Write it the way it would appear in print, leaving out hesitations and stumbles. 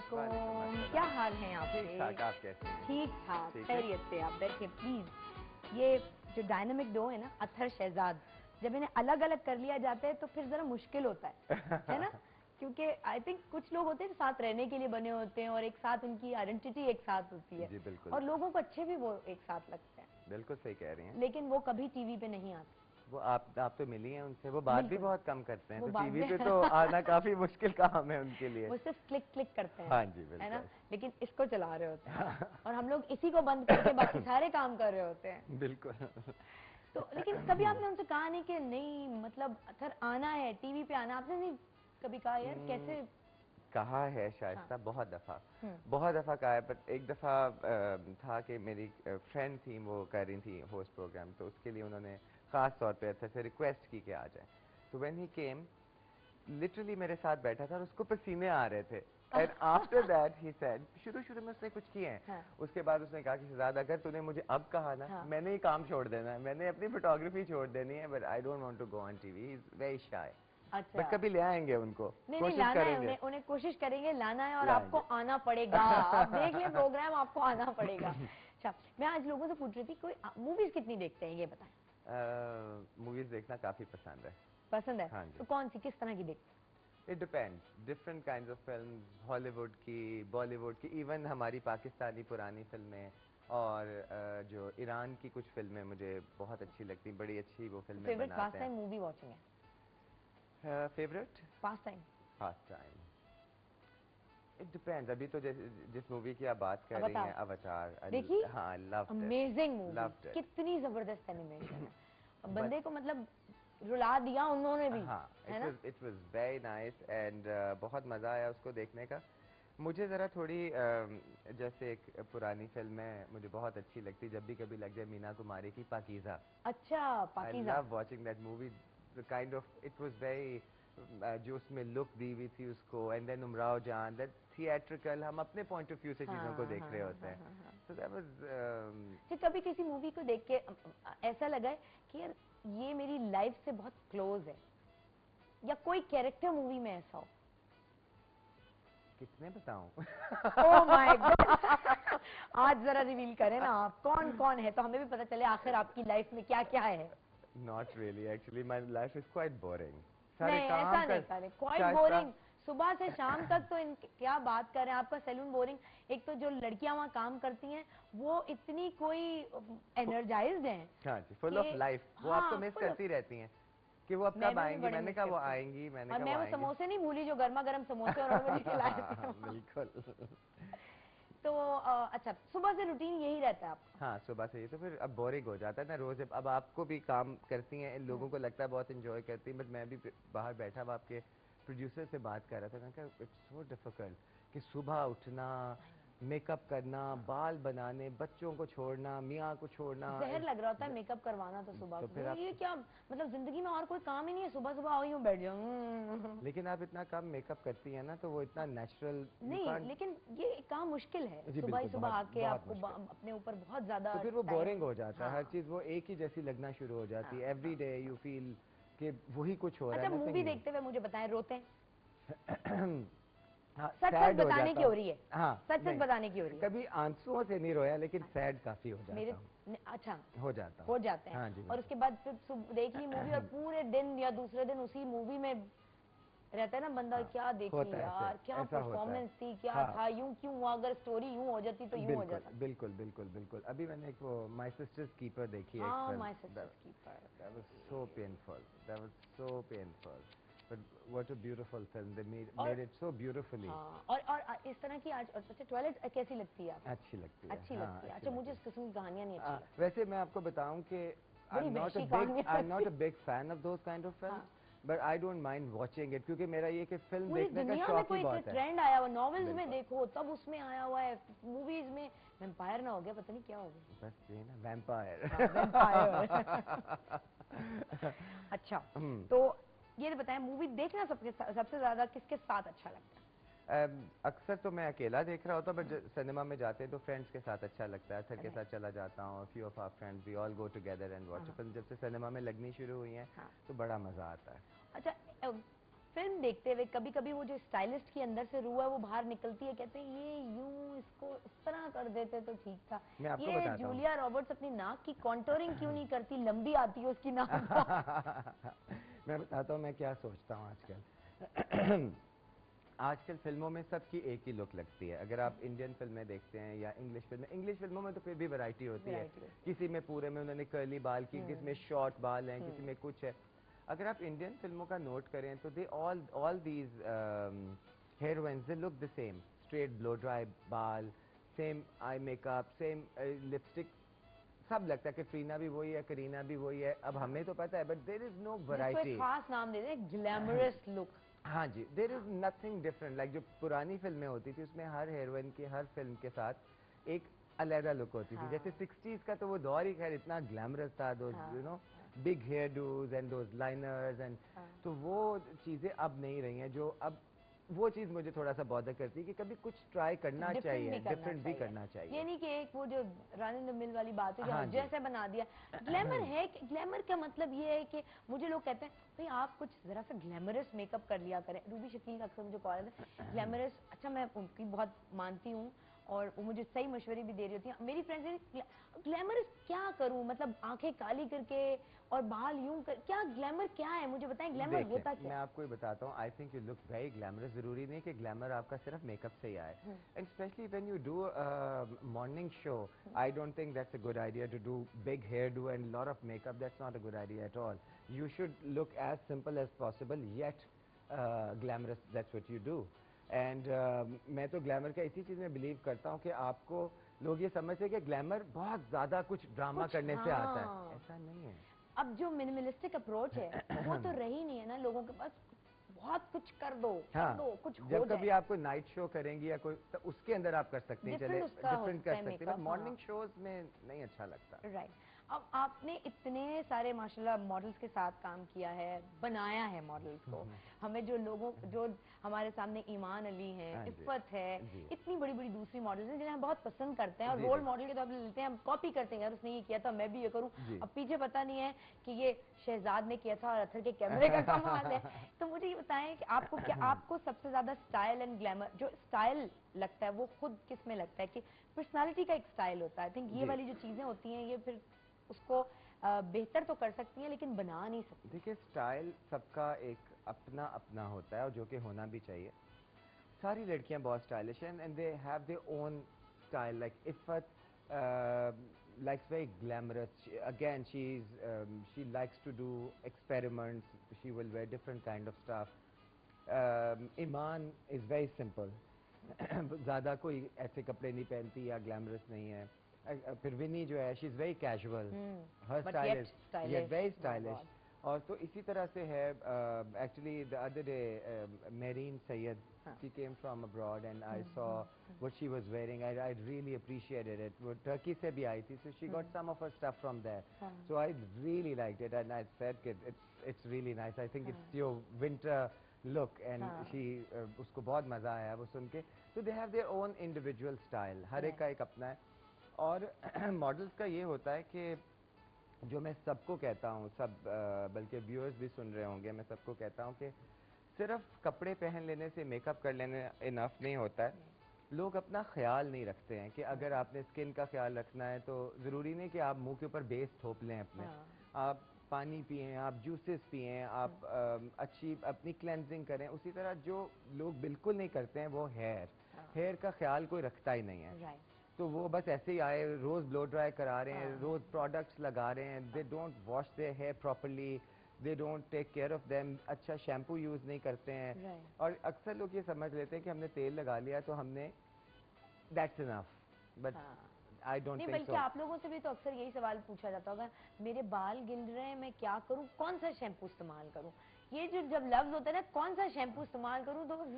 अस्सलामुअलैकुम, क्या हाल हैं आपके? ठीक ठाक, आप कैसे हैं? ठीक ठाक, ठीक है। खैरियत से। आप बैठिए प्लीज। ये जो डायनामिक डो है ना, अत्थर शहजाद, जब इन्हें अलग अलग कर लिया जाता है तो फिर जरा मुश्किल होता है ना? क्योंकि आई थिंक कुछ लोग होते हैं साथ रहने के लिए बने होते हैं और एक साथ उनकी आइडेंटिटी एक साथ होती है। जी बिल्कुल। और लोगों को अच्छे भी वो एक साथ लगते हैं। बिल्कुल सही कह रही हैं। लेकिन वो कभी टीवी पे नहीं आते। वो आप तो मिली हैं उनसे, वो बात भी बहुत कम करते हैं, वो तो बात टीवी भी- पे तो आना काफी मुश्किल काम है उनके लिए। वो सिर्फ क्लिक क्लिक करते हैं। हाँ जी है ना? बिल्कुल। लेकिन इसको चला रहे होते हैं और हम लोग इसी को बंद करके बाकी सारे काम कर रहे होते हैं। बिल्कुल। तो लेकिन कभी आपने उनसे कहा नहीं कि नहीं, मतलब अथर आना है, टीवी पे आना? आपने नहीं कभी कहा यार कैसे? कहा है शाइस्ता, हाँ। बहुत दफा कहा है, बट एक दफा था कि मेरी फ्रेंड थी, वो कर रही थी होस्ट प्रोग्राम, तो उसके लिए उन्होंने खास तौर पे अच्छा से रिक्वेस्ट की कि आ जाए। तो व्हेन ही केम, लिटरली मेरे साथ बैठा था और उसको पसीने आ रहे थे। And after that he said, शुरू में उसने कुछ किए हैं। हाँ। उसके बाद उसने कहा कि शहजाद, अगर तूने मुझे अब कहा ना, हाँ। मैंने ये काम छोड़ देना है, मैंने अपनी फोटोग्राफी छोड़ देनी है, but I don't want to go on TV, he is very shy. अच्छा। बट कभी ले आएंगे उनको, नहीं कोशिश लाना करेंगे। है, उन्हें कोशिश करेंगे, लाना है और लाएंगे। आपको आना पड़ेगा। आप देख लें प्रोग्राम, आपको आना पड़ेगा। अच्छा, मैं आज लोगों से पूछ रही थी कोई मूवीज कितनी देखते हैं ये बताएं। मूवीज देखना काफी पसंद है। पसंद है? हाँ जी। तो कौन सी, किस तरह की देखते हैं? It depends, different kinds of film, Hollywood की, बॉलीवुड की, इवन हमारी पाकिस्तानी पुरानी फिल्में, और जो ईरान की कुछ फिल्में मुझे बहुत अच्छी लगती, बड़ी अच्छी वो फिल्में फेवरेट पास बनाते टाइम मूवी वॉचिंग है? हैं। Favourite pass time? Fast time, it depends. अभी तो जिस मूवी की आप बात कर रही हैं, अवतार, देखी? हाँ, loved it, amazing movie, loved it. कितनी जबरदस्त एनिमेशन है। बंदे को मतलब रुला दिया उन्होंने भी। हाँ, है ना? It was very nice and बहुत मजा आया उसको देखने का। मुझे ज़रा थोड़ी जैसे एक पुरानी फिल्म है, मुझे बहुत अच्छी लगती, जब भी कभी लग जाए, मीना कुमारी की पाकीज़ा। अच्छा, I Pakeezah. Love watching that movie, the kind of, it was very, जो उसमें लुक दी हुई थी उसको, एंड देन उमराव जान, दैट थिएट्रिकल, हम अपने पॉइंट ऑफ व्यू से चीज़ों को देख रहे होते हैं। तो दैट वाज, कभी किसी मूवी को देख के ऐसा लगा है कि यार ये मेरी लाइफ से बहुत क्लोज है, या कोई कैरेक्टर मूवी में ऐसा हो? कितने बताऊं? ओह माय गॉड, आज जरा रिवील करें ना आप, कौन कौन है, तो हमें भी पता चले आखिर आपकी लाइफ में क्या क्या है। Not really, actually my life is quite boring. सारे नहीं, काम ऐसा नहीं करें, क्वाइट बोरिंग। सुबह से शाम तक तो क्या बात करें, आपका सैलून बोरिंग। एक तो जो लड़कियां वहाँ काम करती हैं वो इतनी कोई एनर्जाइज्ड हैं। हाँ जी, फुल ऑफ लाइफ, वो आपको मिस करती रहती हैं कि वो अब कब आएंगी। मैंने कहा वो आएंगी, मैंने और कहा मैं वो वो आएंगी। समोसे नहीं भूली जो गर्मा गर्म समोसे उन्होंने मुझे खिलाए थे। बिल्कुल। तो अच्छा, सुबह से रूटीन यही रहता है आपका? हाँ, सुबह से ही तो फिर अब बोरिंग हो जाता है ना रोज। अब आपको भी काम करती हैं, इन लोगों को लगता है बहुत इंजॉय करती हैं, बट मैं भी बाहर बैठा हुआ आपके प्रोड्यूसर से बात कर रहा था, मैंने कहा इट्स सो डिफिकल्ट कि सुबह उठना, मेकअप करना, बाल बनाने, बच्चों को छोड़ना, मियाँ को छोड़ना। जहर लग रहा होता है मेकअप करवाना तो सुबह तो फिर आप, ये क्या मतलब, जिंदगी में और कोई काम ही नहीं है, सुबह सुबह आओ यूं बैठ जाओ। लेकिन आप इतना कम मेकअप करती हैं ना, तो वो इतना नेचुरल नहीं, लेकिन ये काम मुश्किल है, जी सुबह ही बिल्कुल, सुबह बहुत आके बहुत आपको मुश्किल। अपने ऊपर बहुत ज्यादा तो फिर वो टाइम। बोरिंग हो जाता है, हर हाँ। चीज वो एक ही जैसी लगना शुरू हो जाती है। हाँ, एवरी डे यू फील कि वही कुछ हो रहा अच्छा, है, मूवी नथिंग न्यू। देखते हुए मुझे बताएं, रोते हैं? हाँ, सच सच सैड हो बताने जाता की हो हूँ। रही है? हाँ, सच सच नहीं, बताने की हो रही है? कभी आंसुओं से नहीं रोया, लेकिन सैड काफी हो मेरे जाता हूँ। अच्छा, हो जाता हूँ। हो जाते हैं। हाँ जी और बिल्कुल। उसके बाद फिर देख ली मूवी और पूरे दिन या दूसरे दिन उसी मूवी में रहता है ना बंदा, हाँ, क्या देखी होता है, यार, क्या ऐसा होता है। परफॉर्मेंस थी, क्या हाँ, था, यूं क्यों हुआ, अगर स्टोरी यूं हो जाती तो यूं हो बिल्कुल जाता। बिल्कुल बिल्कुल बिल्कुल। अभी मैंने एक वो माय सिस्टर्स कीपर देखी है, एक हाँ, film, my sister's keeper. that was so painful, that was so painful, but what a beautiful film, they और made it so beautifully. हाँ, और इस तरह की आज अच्छा, टॉयलेट कैसी लगती है आपको? अच्छी लगती है, अच्छी हाँ, लगती है। अच्छी अच्छा, लगती मुझे है। इस किस्म की कहानियां नहीं अच्छी लगती। वैसे मैं आपको बताऊं कि बड़ी वहशी कहानियां I'm not लगती। a big fan of those kind of films, हाँ। but I don't mind watching it, क्योंकि मेरा ये कि फिल्म पूरी देखने का दुनिया में शौक ही कोई बहुत है। ट्रेंड आया हुआ, नॉवेल्स में बिल्कुल। देखो तब उसमें आया हुआ है, मूवीज में वैम्पायर ना हो गया, पता नहीं क्या हो गया। बस ये ना, वैम्पायर। हाँ, वैम्पायर। अच्छा, तो ये बताएं, मूवी देखना सबसे ज्यादा किसके साथ अच्छा लगता है? अक्सर तो मैं अकेला देख रहा होता हूँ, बट सिनेमा में जाते हैं तो फ्रेंड्स के साथ अच्छा लगता है, सर के साथ चला जाता हूँ, few of our friends we all go together and watch film. जब से सिनेमा में लगनी शुरू हुई है हाँ। तो बड़ा मजा आता है। अच्छा, फिल्म देखते हुए कभी कभी वो जो स्टाइलिस्ट के अंदर से रूह है वो बाहर निकलती है, कहते हैं ये यूं इसको इस तरह कर देते तो ठीक था। मैं आपको ये बताता हूँ। जूलिया रॉबर्ट्स अपनी नाक की कॉन्टोरिंग क्यों नहीं करती, लंबी आती है उसकी नाक मैं बताता हूँ मैं क्या सोचता हूँ आजकल। आजकल फिल्मों में सबकी एक ही लुक लगती है। अगर आप इंडियन फिल्में देखते हैं या इंग्लिश फिल्मों में तो फिर भी वैरायटी होती है। किसी में पूरे में उन्होंने कर्ली बाल की, किसी में शॉर्ट बाल हैं, किसी में कुछ है। अगर आप इंडियन फिल्मों का नोट करें तो they all these heroines they look the same, straight blow dry बाल, same eye makeup, same lipstick, सब लगता है कि कटरीना भी वही है, करीना भी वही है। अब हमें तो पता है but there is no variety. खास नाम दे दें, ग्लैमरस लुक। हाँ जी, there is nothing different. Like जो पुरानी फिल्में होती थी उसमें हर हीरोइन की हर फिल्म के साथ एक अलग लुक होती थी। जैसे 60s का तो वो दौर ही खैर इतना ग्लैमरस था, though you know big hair dos and those liners and, तो वो चीजें अब नहीं रही हैं। जो अब वो चीज मुझे थोड़ा सा बॉदर करती है कि कभी कुछ ट्राई करना चाहिए, डिफरेंट भी करना चाहिए। ये नहीं कि एक वो जो रन इन द मिल वाली बात है हाँ जैसे बना दिया। ग्लैमर है, ग्लैमर का मतलब ये है कि मुझे लोग कहते हैं भाई आप कुछ जरा सा ग्लैमरस मेकअप कर लिया करें। रूबी शकील का अक्सर मुझे कॉल आता है ग्लैमरस, अच्छा मैं उनकी बहुत मानती हूँ और वो मुझे सही मशवरे भी दे रही होती है। मेरी फ्रेंड्स ग्लैमरस क्या करूं, मतलब आंखें काली करके और बाल यूं कर, क्या ग्लैमर क्या है मुझे बताएं, ग्लैमर होता क्या? मैं आपको ये बताता हूँ, I think you look very glamorous. जरूरी नहीं कि ग्लैमर आपका सिर्फ मेकअप से ही आए। And specially when you do morning show, I don't think that's a good idea to do big hair do and lot of makeup. That's not a good idea at all. You should look as simple as possible yet glamorous, that's what you do. And मैं तो glamour का इसी चीज़ में believe करता हूँ कि आपको लोग ये समझते हैं कि ग्लैमर बहुत ज़्यादा कुछ ड्रामा करने से आता है। ऐसा नहीं है। अब जो मिनिमलिस्टिक अप्रोच है वो तो रही नहीं है ना लोगों के पास, बहुत कुछ कर दो कुछ हो जब जाए। कभी आपको नाइट शो करेंगी या कोई तो उसके अंदर आप कर सकते हैं, चले डिफरेंट कर सकते हैं, मॉर्निंग शोज में नहीं अच्छा लगता। राइट। अब आपने इतने सारे माशाल्लाह मॉडल्स के साथ काम किया है, बनाया है मॉडल्स को। हमें जो लोगों जो हमारे सामने ईमान अली हैं, इफ़्फ़त है, इतनी बड़ी बड़ी दूसरी मॉडल्स हैं जिन्हें हम बहुत पसंद करते हैं और रोल मॉडल के तौर पर लेते हैं, हम कॉपी करते हैं यार उसने ये किया था मैं भी ये करूं। अब पीछे पता नहीं है कि ये शहजाद ने किया था और अथर के कैमरे का कमाल है। तो मुझे ये बताएं कि आपको क्या, आपको सबसे ज्यादा स्टाइल एंड ग्लैमर, जो स्टाइल लगता है वो खुद किस में लगता है कि पर्सनालिटी का एक स्टाइल होता है। आई थिंक ये वाली जो चीजें होती हैं ये फिर उसको बेहतर तो कर सकती हैं लेकिन बना नहीं सकती। देखिए स्टाइल सबका एक अपना अपना होता है और जो कि होना भी चाहिए। सारी लड़कियां बहुत स्टाइलिश हैं and they have their own style. Like Iffat likes very glamorous. Again, she likes to do experiments. She will wear different kind of stuff. Iman is very simple. ज़्यादा कोई ऐसे कपड़े नहीं पहनती या ग्लैमरस नहीं है। फिर विनी जो है she is very casual, her style is very stylish. और तो इसी तरह से है। Actually the other day marine Syed, she came from abroad and I saw what she was wearing. I really appreciated it. वो टर्की से भी आई थी, so she got some of her stuff from there. So I really liked it and I said it's really nice. I think it's your winter look and she उसको बहुत मजा आया वो सुन के। So they have their own individual style. हर एक का एक अपना है। और मॉडल्स का ये होता है कि जो मैं सबको कहता हूँ, सब बल्कि व्यूअर्स भी सुन रहे होंगे, मैं सबको कहता हूँ कि सिर्फ कपड़े पहन लेने से, मेकअप कर लेने इनफ नहीं होता है। लोग अपना ख्याल नहीं रखते हैं कि अगर आपने स्किन का ख्याल रखना है तो ज़रूरी नहीं कि आप मुंह के ऊपर बेस थोप लें अपने। आप पानी पिएं, आप जूसेस पिएं, आप अच्छी अपनी क्लेंजिंग करें। उसी तरह जो लोग बिल्कुल नहीं करते हैं वो हेयर का ख्याल कोई रखता ही नहीं है। तो वो बस ऐसे ही आए, रोज ब्लो ड्राई करा रहे हैं, रोज प्रोडक्ट्स लगा रहे हैं, they don't wash their hair properly, they don't take care of them, अच्छा शैम्पू यूज नहीं करते हैं। और अक्सर लोग ये समझ लेते हैं कि हमने तेल लगा लिया तो हमने that's enough, but I don't think so. बल्कि आप लोगों से भी तो अक्सर यही सवाल पूछा जाता होगा, मेरे बाल गिल रहे हैं मैं क्या करूं, कौन सा शैम्पू इस्तेमाल करूं। ये जो जब लफ्ज होता है ना कौन सा शैम्पू इस्तेमाल करूं, तो